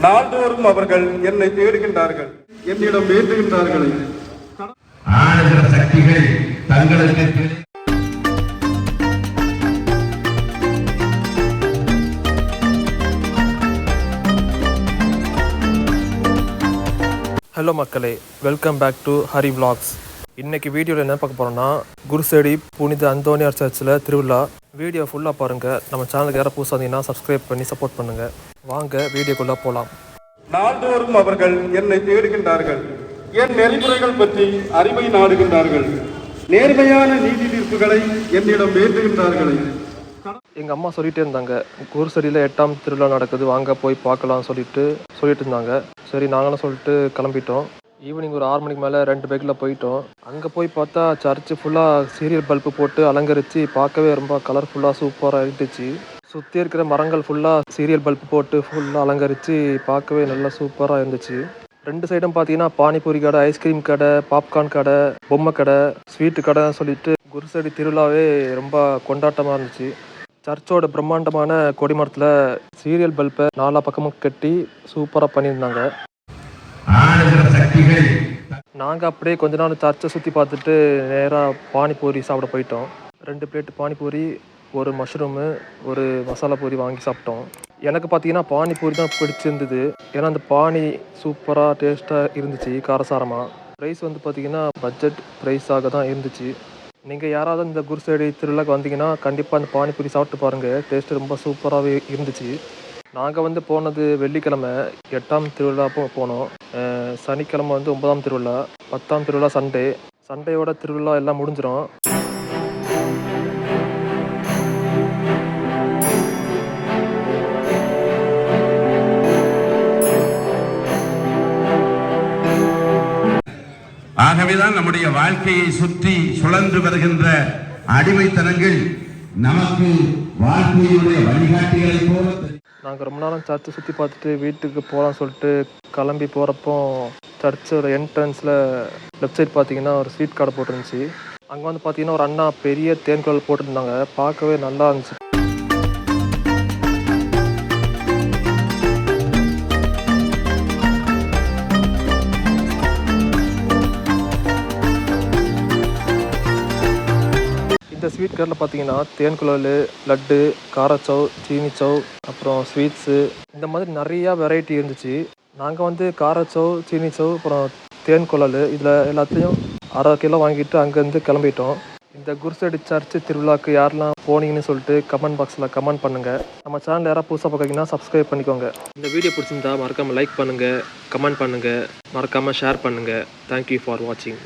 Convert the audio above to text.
நாள்தோறும் அவர்கள் என்னை தேடுகின்றார்கள், என்னிடம் வேண்டுகின்றார்களே. ஆளுகிற சக்திகள் தங்களுக்கு ஹலோ மக்களே, welcome back to Hari vlogs. இன்றைக்கி வீடியோவில் என்ன பார்க்க போகிறோன்னா, குருசேடி புனித அந்தோனியார் சர்ச்சில் திருவிழா. வீடியோ ஃபுல்லாக பாருங்கள். நம்ம சேனலுக்கு யாராவது புதுசாக இருந்தீங்கன்னா சப்ஸ்கிரைப் பண்ணி சப்போர்ட் பண்ணுங்கள். வாங்க வீடியோக்குள்ளே போகலாம். நாள்தோறும் அவர்கள் என்னை தேடுகின்றார்கள், என் நெறிமுறைகள் பற்றி அறிவை நாடுகின்றார்கள், நேர்மையான நீதி தீர்ப்புகளை என்னிடம் வேண்டுகின்றார்களே. எங்கள் அம்மா சொல்லிகிட்டே இருந்தாங்க, குருசடியில் 8ஆம் திருவிழா நடக்குது, வாங்க போய் பார்க்கலாம் சொல்லிட்டு இருந்தாங்க. சரி நாங்களும் சொல்லிட்டு கிளம்பிட்டோம். ஈவினிங் ஒரு 6 மணிக்கு மேலே 2 பைக்கில் போயிட்டோம். அங்கே போய் பார்த்தா சர்ச்சு ஃபுல்லாக சீரியல் பல்பு போட்டு அலங்கரித்து பார்க்கவே ரொம்ப கலர்ஃபுல்லாக சூப்பராக இருந்துச்சு. சுற்றி இருக்கிற மரங்கள் ஃபுல்லாக சீரியல் பல்பு போட்டு ஃபுல்லாக அலங்கரித்து பார்க்கவே நல்லா சூப்பராக இருந்துச்சு. 2 சைடும் பார்த்தீங்கன்னா பானிபூரி கடை, ஐஸ்கிரீம் கடை, பாப்கார்ன் கடை, பொம்மை கடை, ஸ்வீட்டு கடை சொல்லிட்டு குருசடி திருவிழாவே ரொம்ப கொண்டாட்டமாக இருந்துச்சு. சர்ச்சோட பிரம்மாண்டமான கொடிமரத்தில் சீரியல் பல்பை 4 பக்கமும் கட்டி சூப்பராக பண்ணியிருந்தாங்க. நாங்கள் அப்படியே கொஞ்ச நாள் சர்ச்சை சுற்றி பார்த்துட்டு நேராக பானிபூரி சாப்பிட போயிட்டோம். 2 பிளேட் பானிபூரி, ஒரு மஷ்ரூமு, ஒரு மசாலா பூரி வாங்கி சாப்பிட்டோம். எனக்கு பார்த்தீங்கன்னா பானிபூரி தான் பிடிச்சிருந்தது. ஏன்னா அந்த பானி சூப்பராக டேஸ்ட்டாக இருந்துச்சு, காரசாரமாக. ப்ரைஸ் வந்து பார்த்திங்கன்னா பட்ஜெட் ப்ரைஸாக தான் இருந்துச்சு. நீங்கள் யாராவது இந்த குருசேடி திருவிழாக்கு வந்தீங்கன்னா கண்டிப்பாக அந்த பானிபூரி சாப்பிட்டு பாருங்கள். டேஸ்ட்டு ரொம்ப சூப்பராகவே இருந்துச்சு. நாங்கள் வந்து போனது வெள்ளிக்கிழமை 8ஆம் திருவிழா போனோம். சனிக்கிழமை வந்து 9ஆம் திருவிழா, 10ஆம் திருவிழா சண்டேயோட திருவிழா எல்லாம் முடிஞ்சிடும். ஆகவேதான் நம்முடைய வாழ்க்கையை சுற்றி சுழன்று வருகின்ற அடிமைத்தனங்கள் நமக்கு வாழ்க்கையுடைய வழிகாட்டிகளை போல. நாங்கள் ரொம்ப நாளும் சர்ச்சை சுற்றி பார்த்துட்டு வீட்டுக்கு போகலான்னு சொல்லிட்டு கிளம்பி போகிறப்போ சர்ச்சோட என்ட்ரன்ஸில் லெஃப்ட் சைட் பார்த்தீங்கன்னா ஒரு ஸ்வீட் கடை போட்டிருந்துச்சு. அங்கே வந்து பார்த்தீங்கன்னா ஒரு அண்ணா பெரிய தேன் குழல் போட்டிருந்தாங்க. பார்க்கவே நல்லா இருந்துச்சு. இந்த ஸ்வீட் கடையில் பார்த்தீங்கன்னா தேன் குழல், லட்டு, காரச்சவ், சீனிச்சவ், அப்புறம் ஸ்வீட்ஸு, இந்த மாதிரி நிறையா வெரைட்டி இருந்துச்சு. நாங்கள் வந்து காரச்சவ், சீனிச்சவ், அப்புறம் தேன் குழல் இதில் எல்லாத்தையும் 1/2 கிலோ வாங்கிட்டு அங்கேருந்து கிளம்பிட்டோம். இந்த குருசடி சர்ச்சு திருவிழாக்கு யாரெல்லாம் போனீங்கன்னு சொல்லிட்டு கமெண்ட் பாக்ஸில் கமெண்ட் பண்ணுங்கள். நம்ம சேனல் யாராவது புதுசாக பார்க்குறீங்கன்னா சப்ஸ்கிரைப் பண்ணிக்கோங்க. இந்த வீடியோ பிடிச்சிருந்தா மறக்காமல் லைக் பண்ணுங்கள், கமெண்ட் பண்ணுங்கள், மறக்காமல் ஷேர் பண்ணுங்கள். தேங்க்யூ ஃபார் வாட்சிங்.